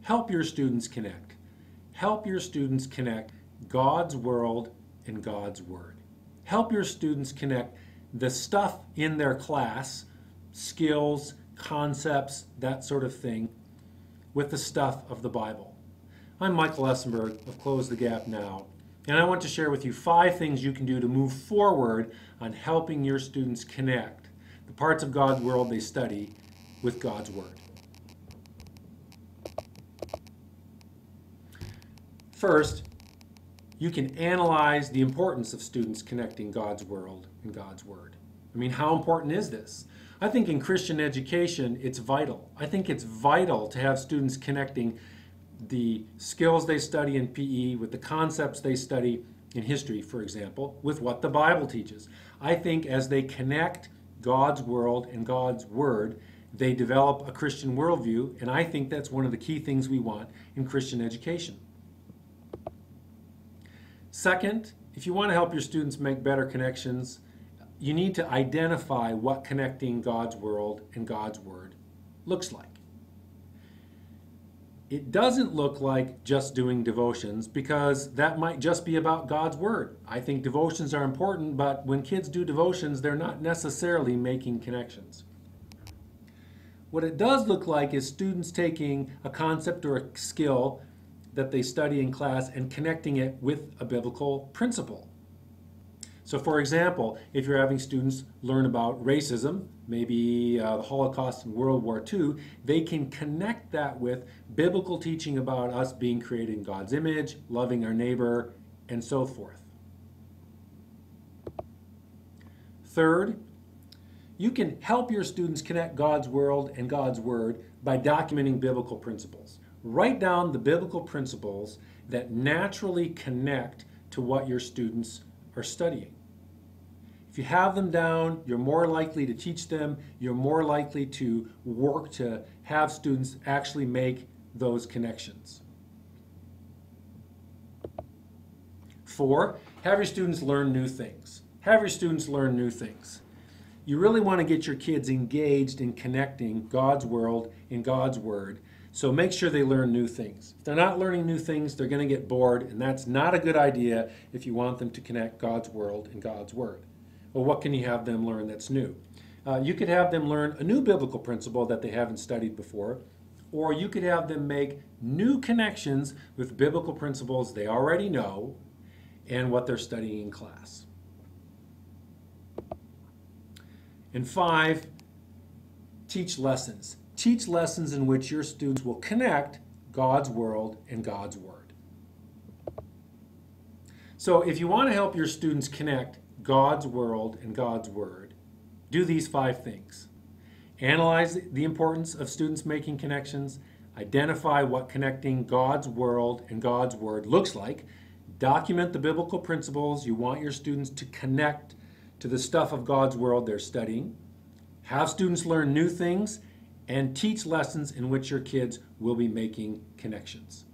help your students connect. Help your students connect God's world and God's Word. Help your students connect the stuff in their class, skills, concepts, that sort of thing, with the stuff of the Bible. I'm Michael Essenburg of Close the Gap Now, and I want to share with you 5 things you can do to move forward on helping your students connect the parts of God's world they study with God's Word. First, you can analyze the importance of students connecting God's world and God's Word. I mean, how important is this? I think in Christian education, it's vital. I think it's vital to have students connecting the skills they study in PE with the concepts they study in history, for example, with what the Bible teaches. I think as they connect God's world and God's Word, they develop a Christian worldview, and I think that's one of the key things we want in Christian education. Second, if you want to help your students make better connections, you need to identify what connecting God's world and God's Word looks like. It doesn't look like just doing devotions, because that might just be about God's Word. I think devotions are important, but when kids do devotions, they're not necessarily making connections. What it does look like is students taking a concept or a skill that they study in class and connecting it with a biblical principle. So for example, if you're having students learn about racism, maybe the Holocaust and World War II, they can connect that with biblical teaching about us being created in God's image, loving our neighbor, and so forth. Third, you can help your students connect God's world and God's Word by documenting biblical principles. Write down the biblical principles that naturally connect to what your students are studying. If you have them down, you're more likely to teach them, you're more likely to work to have students actually make those connections. 4, have your students learn new things. Have your students learn new things. You really want to get your kids engaged in connecting God's world and God's Word, so make sure they learn new things. If they're not learning new things, they're going to get bored, and that's not a good idea if you want them to connect God's world and God's Word. Well, what can you have them learn that's new? You could have them learn a new biblical principle that they haven't studied before, or you could have them make new connections with biblical principles they already know and what they're studying in class. And 5, teach lessons. Teach lessons in which your students will connect God's world and God's Word. So if you want to help your students connect God's world and God's Word, do these 5 things. Analyze the importance of students making connections, identify what connecting God's world and God's Word looks like, document the biblical principles you want your students to connect to the stuff of God's world they're studying, have students learn new things, and teach lessons in which your kids will be making connections.